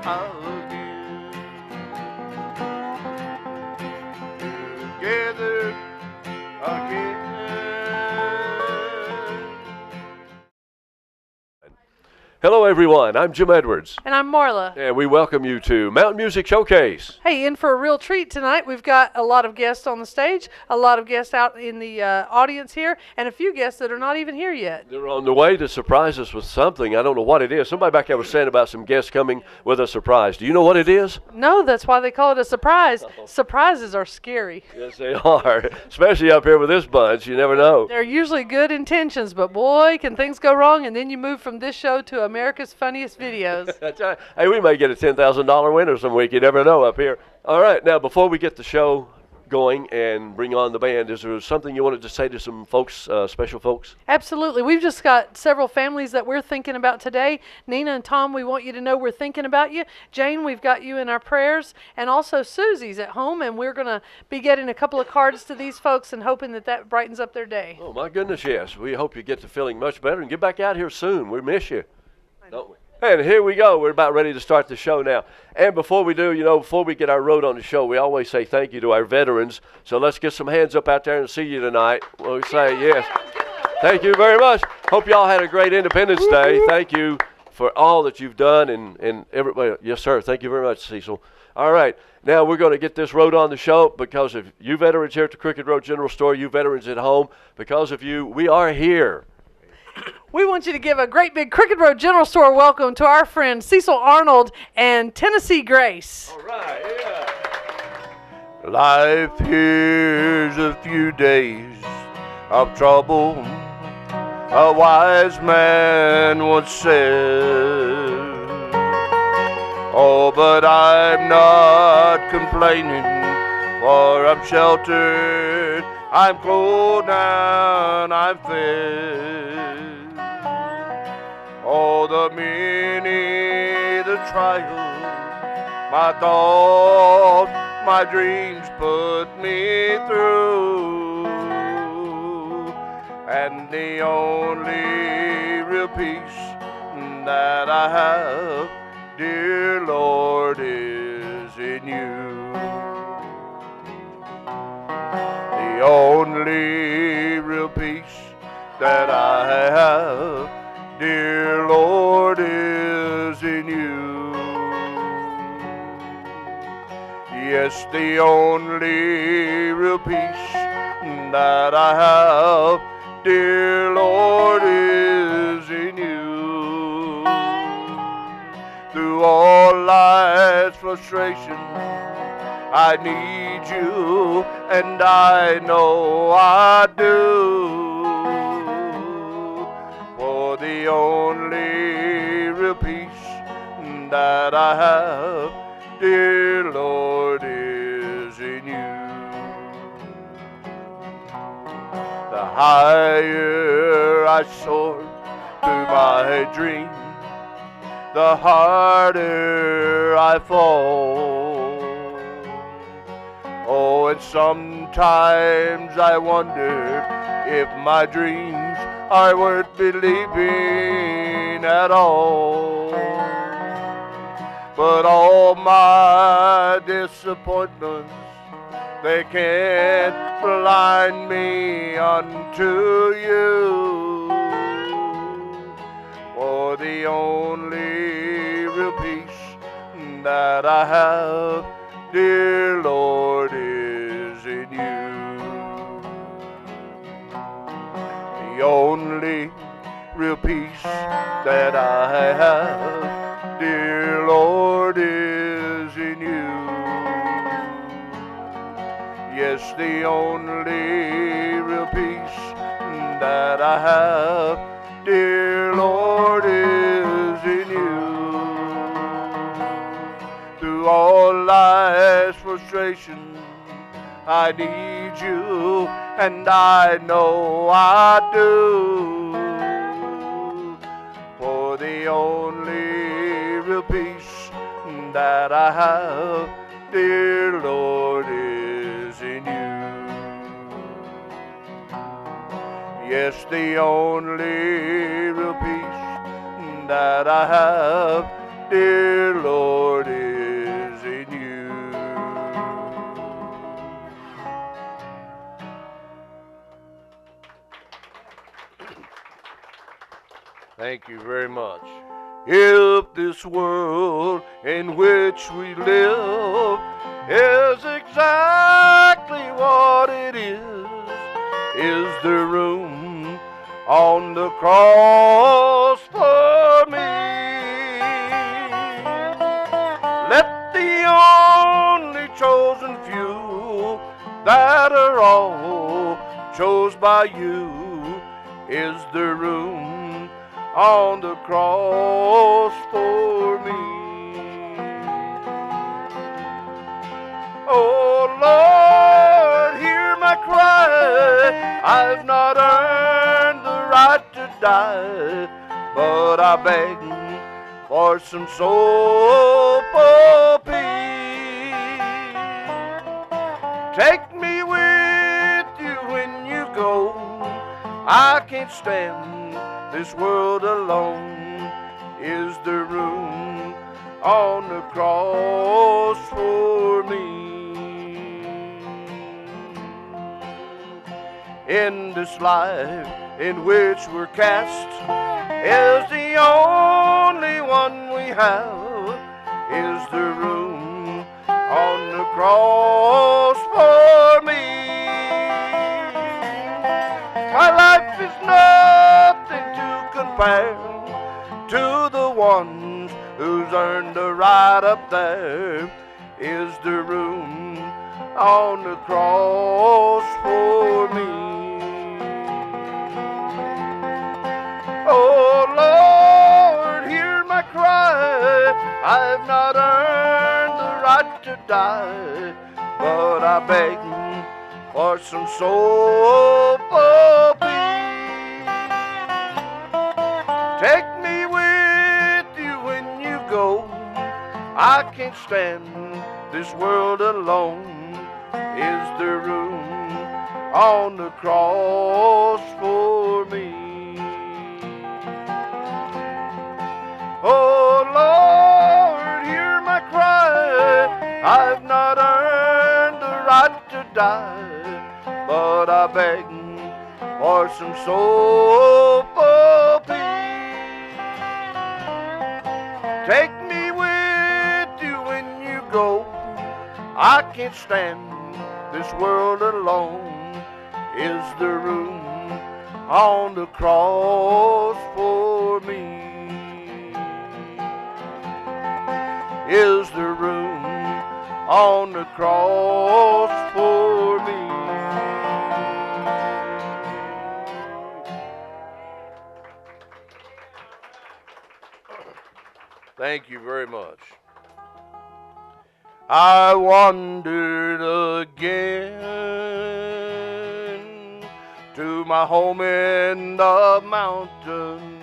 again. Together again. Hello, everyone. I'm Jim Edwards. And I'm Marla. And we welcome you to Mountain Music Showcase. Hey, in for a real treat tonight. We've got a lot of guests on the stage, a lot of guests out in the audience here, and a few guests that are not even here yet. They're on the way to surprise us with something. I don't know what it is. Somebody back there was saying about some guests coming with a surprise. Do you know what it is? No, that's why they call it a surprise. Surprises are scary. Yes, they are. Especially up here with this bunch. You never know. They're usually good intentions, but boy, can things go wrong, and then you move from this show to America's Funniest Videos. That's right. Hey, we may get a $10,000 winner some week. You never know up here. All right, now before we get the show going and bring on the band, is there something you wanted to say to some folks, special folks? Absolutely. We've just got several families that we're thinking about today. Nina and Tom, we want you to know we're thinking about you. Jane, we've got you in our prayers. And also Susie's at home, and we're going to be getting a couple of cards to these folks and hoping that that brightens up their day. Oh, my goodness, yes. We hope you get to feeling much better and get back out here soon. We miss you. Don't we? And here we go. We're about ready to start the show now. And before we do, before we get our road on the show, we always say thank you to our veterans. So let's get some hands up out there and see you tonight. We'll say yes. Thank you very much. Hope y'all had a great Independence Day. Thank you for all that you've done and everybody. Yes, sir. Thank you very much, Cecil. All right. Now we're going to get this road on the show because of you veterans here at the Crooked Road General Store, you veterans at home. Because of you, we are here. We want you to give a great big Crooked Road General Store welcome to our friend Cecil Arnold and Tennessee Grace. All right, yeah. Life here's a few days of trouble, a wise man once said. Oh, but I'm not complaining, for I'm sheltered, I'm clothed and I'm fed. Oh, the many, the trials, my thoughts, my dreams put me through. And the only real peace that I have, dear Lord, is in you. The only real peace that I have, dear Lord, is in you. Yes, the only real peace that I have, dear Lord, is in you. Through all life's frustration, I need you, and I know I do. For the only real peace that I have, dear Lord, is in you. The higher I soar through my dream, the harder I fall. Oh, and sometimes I wonder if my dreams are worth believing at all. But all my disappointments, they can't blind me unto you. For the only real peace that I have, dear Lord, is in you. The only real peace that I have, dear Lord, is in you. Yes, the only real peace that I have, dear Lord, is in you. Through all life's frustration, I need you, and I know I do. For the only real peace that I have, dear Lord, is in you. Yes, the only real peace that I have, dear Lord, Thank you very much. If this world in which we live is exactly what it is there room on the cross for me? Let the only chosen few that are all chose by you, is there room on the cross for me? Oh Lord, hear my cry. I've not earned the right to die, but I beg for some soul for peace. Take me with you when you go. I can't stand this world alone. Is there room on the cross for me? In this life in which we're cast is the only one we have. Is there room on the cross for me? My life is nothing to compare to the ones who's earned a right up there. Is there room on the cross for me? Oh Lord, hear my cry. I've not earned the right to die, but I beg for some soul for peace. Take me with you when you go. I can't stand this world alone. Is there room on the cross for me? Oh Lord, hear my cry. I've not earned the right to die, but I beg for some soul for peace. Take me with you when you go. I can't stand this world alone. Is there room on the cross for me? Is there room on the cross for me? Thank you very much. I wandered again to my home in the mountain,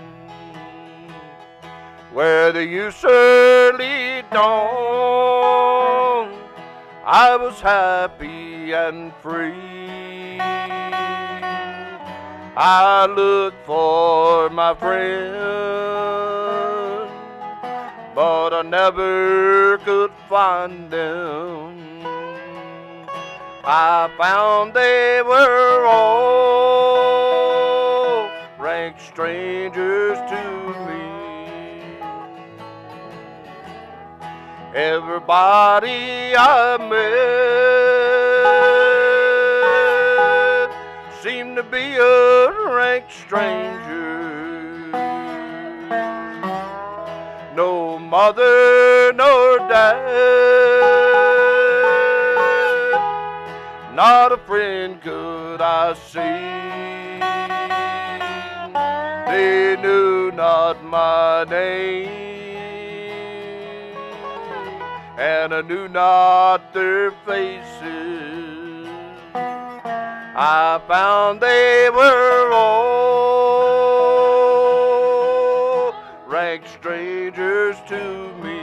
where the early dawn I was happy and free. I looked for my friend, but I never could find them. I found they were all rank strangers to me. Everybody I met seemed to be a rank stranger. No mother nor dad, not a friend could I see. They knew not my name, and I knew not their faces. I found they were all rank strangers to me.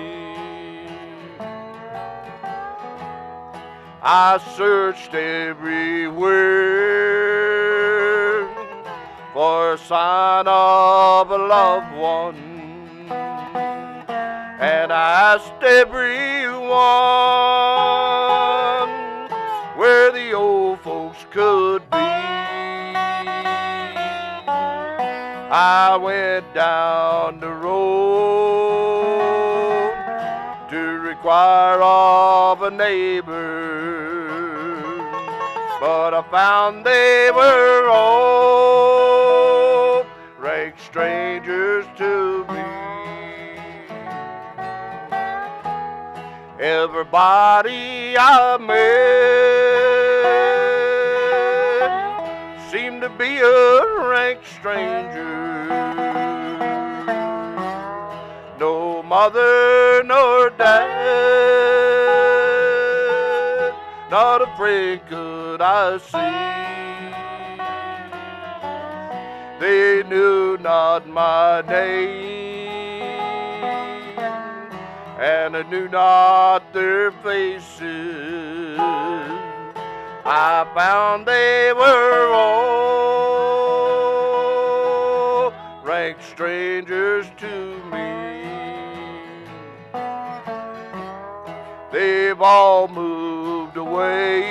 I searched everywhere for a sign of a loved one, and I asked everyone where the old folks could be. I went down the road to require of a neighbor, but I found they were all rank strangers to me. Everybody I met seemed to be a rank stranger. No mother nor dad, not a friend could I see. They knew not my name, and I knew not their faces. I found they were all rank strangers to me. They've all moved away,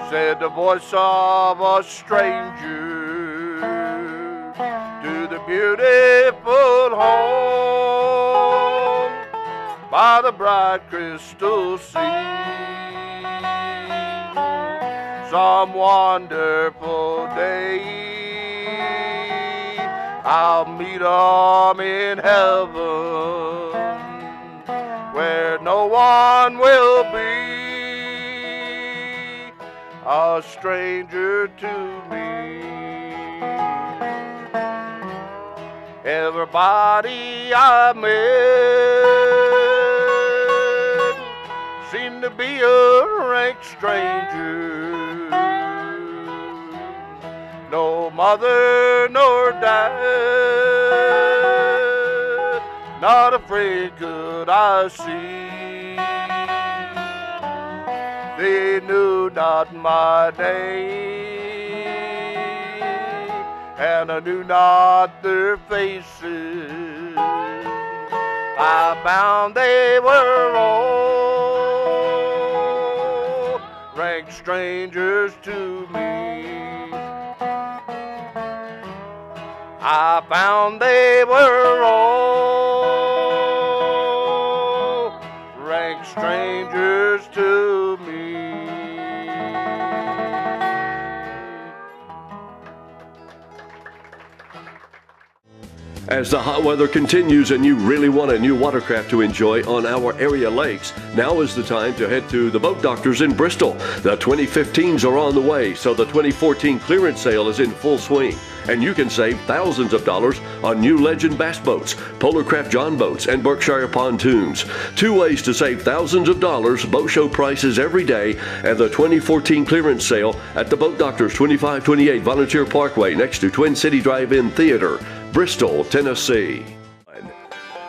said the voice of a stranger, to the beautiful home by the bright crystal sea. Some wonderful day I'll meet 'em in heaven, where no one will be a stranger to me. Everybody I met seemed to be a rank stranger. No mother nor dad, not a friend could I see. They knew not my name, and I knew not their faces. I found they were all rank strangers to me. I found they were all rank strangers to me. As the hot weather continues and you really want a new watercraft to enjoy on our area lakes, now is the time to head to the Boat Doctors in Bristol. The 2015s are on the way, so the 2014 clearance sale is in full swing. And you can save thousands of dollars on new Legend bass boats, Polarcraft John boats, and Berkshire pontoons. Two ways to save thousands of dollars, boat show prices every day, and the 2014 clearance sale at the Boat Doctors, 2528 Volunteer Parkway, next to Twin City Drive-In Theater, Bristol, Tennessee.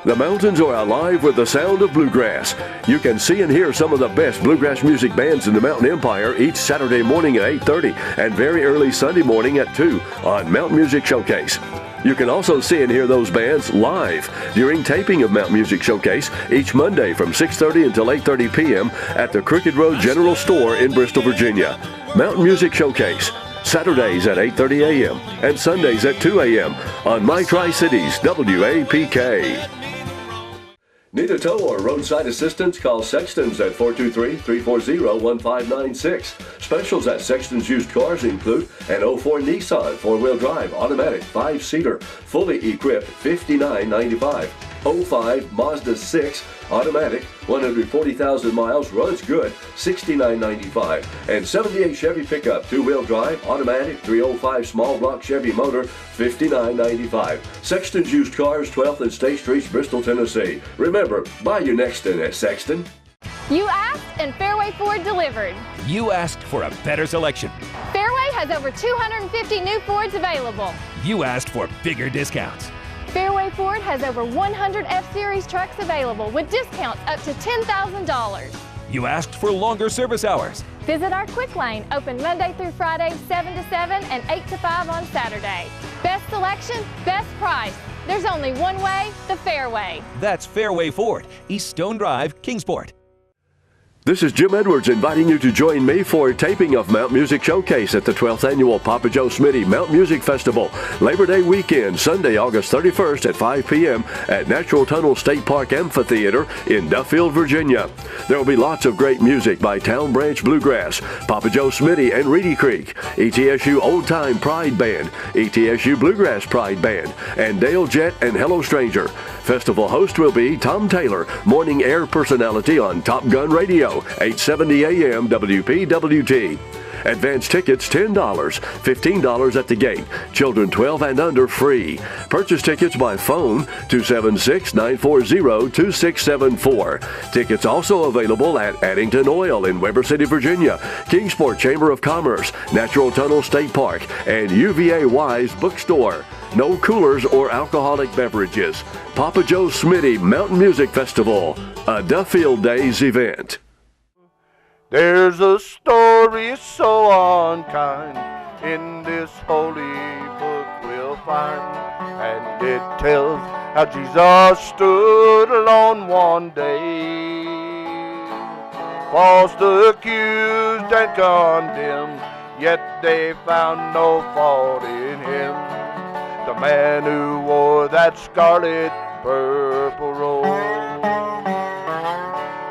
The mountains are alive with the sound of bluegrass. You can see and hear some of the best bluegrass music bands in the Mountain Empire each Saturday morning at 8:30 and very early Sunday morning at 2 on Mountain Music Showcase. You can also see and hear those bands live during taping of Mountain Music Showcase each Monday from 6:30 until 8:30 p.m. at the Crooked Road General Store in Bristol, Virginia. Mountain Music Showcase, Saturdays at 8:30 a.m. and Sundays at 2 a.m. on My Tri-Cities WAPK. Need a tow or roadside assistance? Call Sexton's at 423-340-1596. Specials at Sexton's Used Cars include an 04 Nissan 4-wheel drive automatic 5-seater, fully equipped, $59.95. 05 Mazda 6 automatic, 140,000 miles, runs good, $69.95. And 78 Chevy pickup, 2-wheel drive, automatic, 305 small block Chevy motor, $59.95. Sexton's Used Cars, 12th and State Streets, Bristol, Tennessee. Remember, buy your Nexton at Sexton. You asked and Fairway Ford delivered. You asked for a better selection. Fairway has over 250 new Fords available. You asked for bigger discounts. Fairway Ford has over 100 F-Series trucks available with discounts up to $10,000. You asked for longer service hours. Visit our Quick Lane, open Monday through Friday, 7 to 7 and 8 to 5 on Saturday. Best selection, best price. There's only one way, the Fairway. That's Fairway Ford, East Stone Drive, Kingsport. This is Jim Edwards inviting you to join me for a taping of Mount Music Showcase at the 12th Annual Papa Joe Smitty Mount Music Festival, Labor Day weekend, Sunday, August 31st at 5 p.m. at Natural Tunnel State Park Amphitheater in Duffield, Virginia. There will be lots of great music by Town Branch Bluegrass, Papa Joe Smitty and Reedy Creek, ETSU Old Time Pride Band, ETSU Bluegrass Pride Band, and Dale Jett and Hello Stranger. Festival host will be Tom Taylor, morning air personality on Top Gun Radio, 870 AM WPWT. Advance tickets $10, $15 at the gate. Children 12 and under free. Purchase tickets by phone 276-940-2674. Tickets also available at Addington Oil in Weber City, Virginia, Kingsport Chamber of Commerce, Natural Tunnel State Park, and UVA Wise Bookstore. No coolers or alcoholic beverages. Papa Joe Smitty Mountain Music Festival, a Duffield Days event. There's a story so unkind in this holy book we'll find, and it tells how Jesus stood alone one day, falsely accused and condemned, yet they found no fault in him. The man who wore that scarlet purple robe,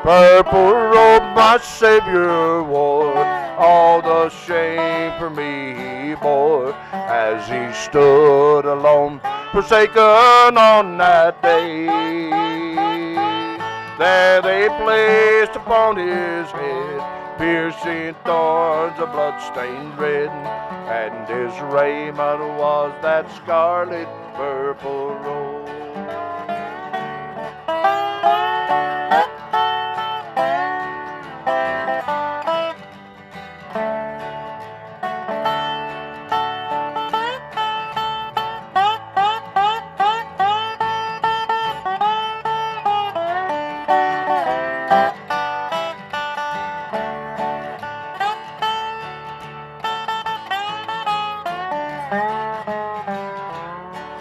purple robe my Savior wore, all the shame for me he bore, as he stood alone, forsaken on that day. There they placed upon his head piercing thorns of blood-stained red, and his raiment was that scarlet purple robe.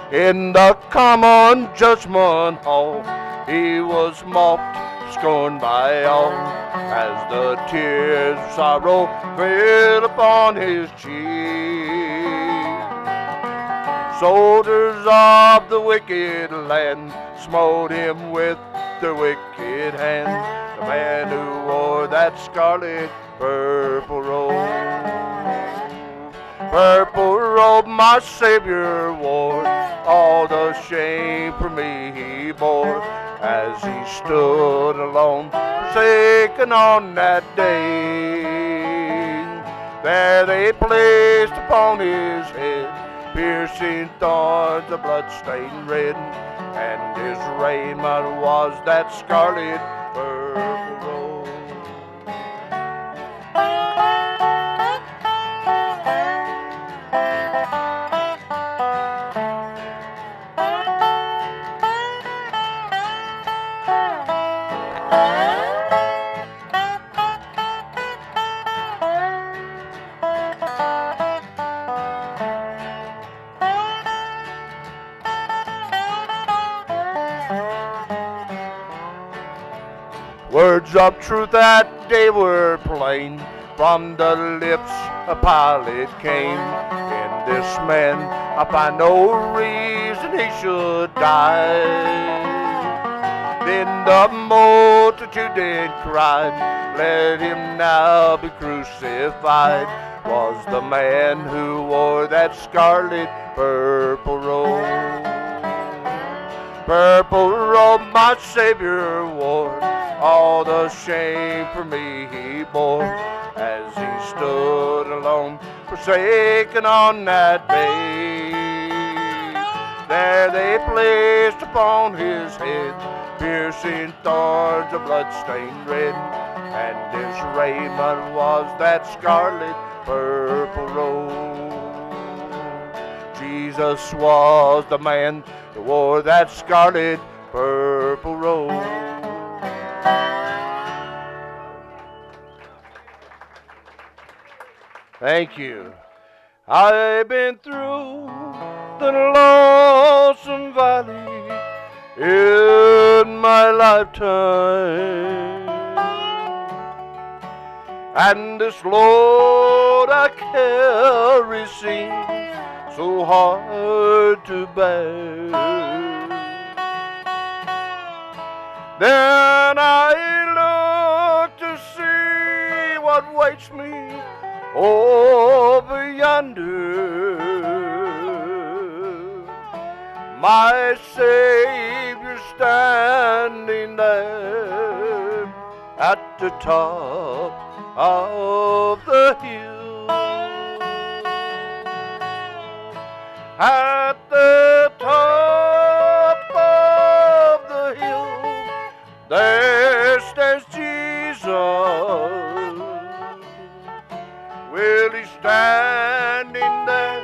In the common judgment hall, he was mocked, scorned by all, as the tears of sorrow fell upon his cheek. Soldiers of the wicked land smote him with their wicked hand, the man who wore that scarlet purple robe. Purple robe my Savior wore, all the shame for me he bore, as he stood alone, forsaken on that day. There they placed upon his head piercing thorns of blood-stained red, and his raiment was that scarlet purple robe. Words of truth that day were plain, from the lips of Pilate came. In this man I find no reason he should die. Then the multitude did cry, let him now be crucified. Was the man who wore that scarlet purple robe. Purple robe my Savior wore, all the shame for me he bore, as he stood alone, forsaken on that day. There they placed upon his head piercing thorns of blood-stained red, and his raiment was that scarlet purple robe. Jesus was the man who wore that scarlet purple robe. Thank you. I've been through the lonesome valley in my lifetime. and this load I carry seems so hard to bear. Then I look to see what waits me over yonder. My Savior standing there at the top of the hill. At the top of the hill, there stands Jesus. Well, he's standing there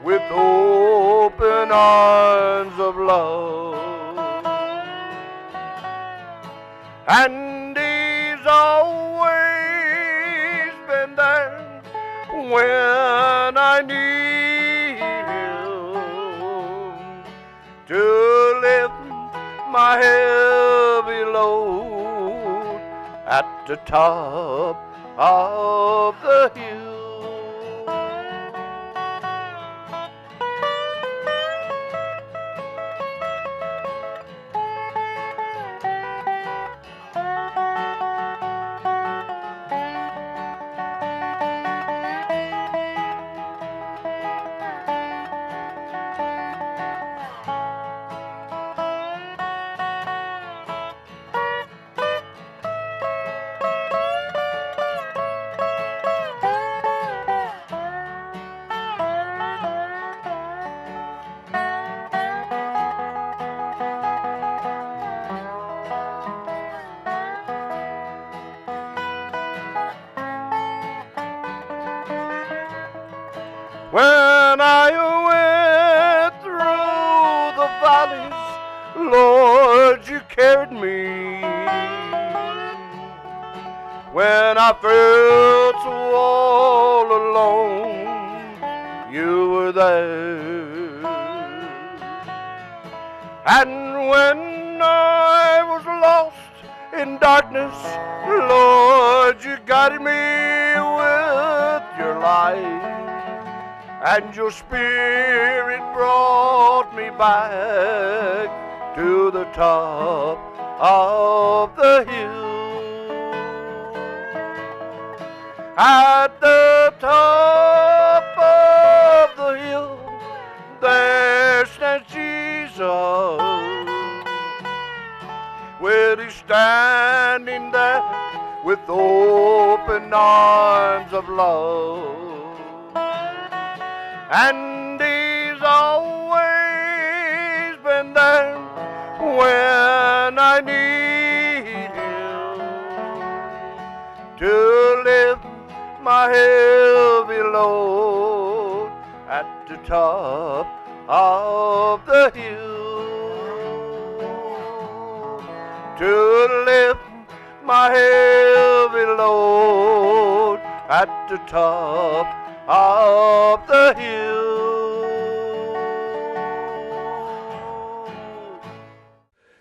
with open arms of love, and he's always been there when I need him to lift my heavy load at the top of the hill. When I went through the valleys, Lord, you carried me. When I felt so all alone, you were there. And when I was lost in darkness, Lord, you guided me with your light. And your Spirit brought me back to the top of the hill. At the top of the hill, there stands Jesus. Well, he's standing there with open arms of love. And he's always been there when I need him to lift my heavy load at the top of the hill. To lift my heavy load at the top of the hill.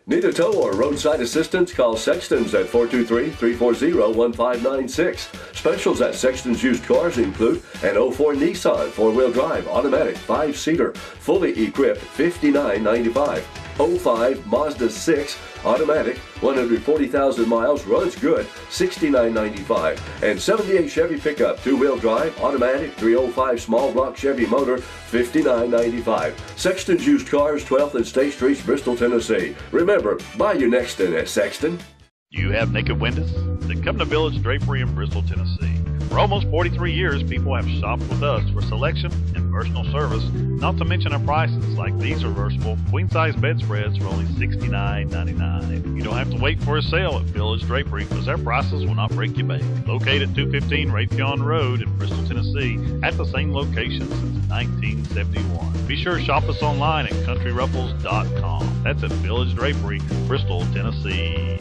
Need a tow or roadside assistance? Call Sexton's at 423-340-1596. Specials at Sexton's Used Cars include an 04 Nissan 4-wheel drive automatic 5-seater, fully equipped, $59.95. 05 Mazda 6 automatic, 140,000 miles, runs good, $69.95. And 78 Chevy pickup 2-wheel drive automatic 305 small block Chevy motor, $59.95. Sexton's Used Cars, 12th and State Streets, Bristol, Tennessee. Remember, buy your next in at Sexton. You have naked windows? Then come to Village Drapery in Bristol, Tennessee. For almost 43 years, people have shopped with us for selection and personal service, not to mention our prices, like these reversible queen-size bedspreads for only $69.99. You don't have to wait for a sale at Village Drapery, because their prices will not break your bank. Located at 215 Raytheon Road in Bristol, Tennessee, at the same location since 1971. Be sure to shop us online at countryruffles.com. That's at Village Drapery, Bristol, Tennessee.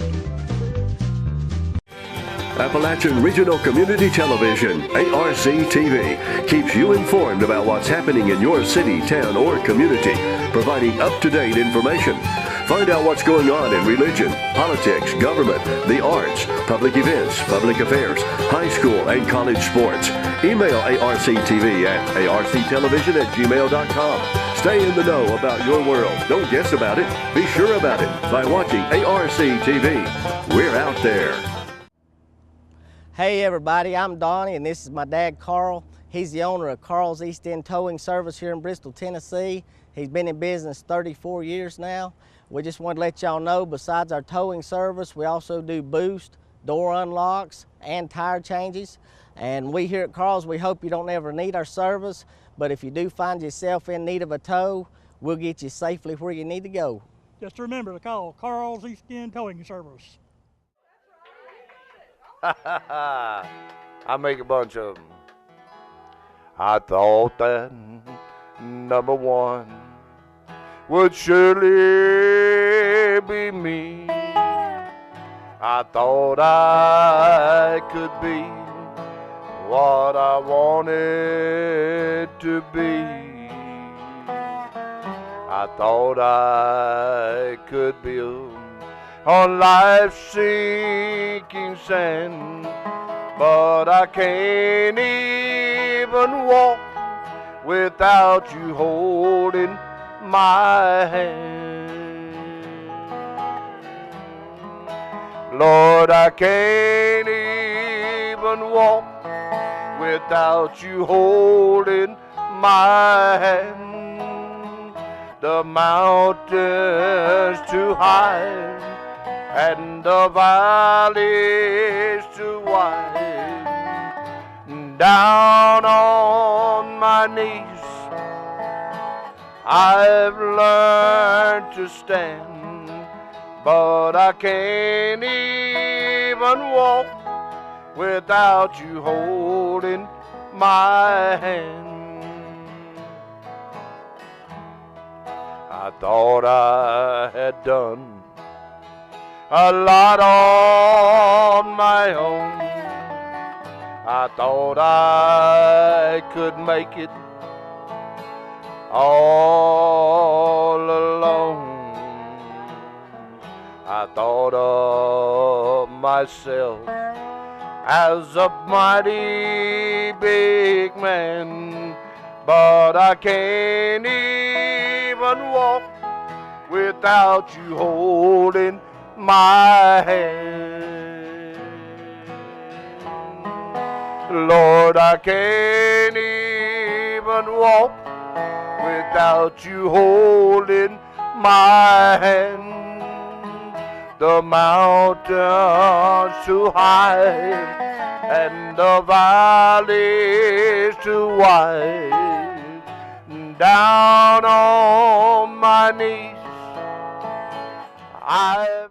Appalachian Regional Community Television, ARC-TV, keeps you informed about what's happening in your city, town, or community, providing up-to-date information. Find out what's going on in religion, politics, government, the arts, public events, public affairs, high school and college sports. Email ARCTV at arctelevision@gmail.com. Stay in the know about your world. Don't guess about it. Be sure about it by watching ARCTV. We're out there. Hey everybody, I'm Donnie and this is my dad Carl. He's the owner of Carl's East End Towing Service here in Bristol, Tennessee. He's been in business 34 years now. We just want to let y'all know, besides our towing service, we also do boost, door unlocks, and tire changes. And we here at Carl's, we hope you don't ever need our service, but if you do find yourself in need of a tow, we'll get you safely where you need to go. Just remember to call Carl's East End Towing Service. I make a bunch of them. I thought that number one would surely be me. I thought I could be what I wanted to be. I thought I could build on life's sinking sand, but I can't even walk without you holding my hand. Lord, I can't even walk without you holding my hand. The mountains too high and the valleys too wide. Down on my knees I've learned to stand, but I can't even walk without you holding my hand. I thought I had done a lot on my own. I thought I could make it all alone. I thought of myself as a mighty big man, but I can't even walk without you holding my hand. Lord, I can't even walk without you holding my hand. The mountains too high and the valleys too wide. Down on my knees I've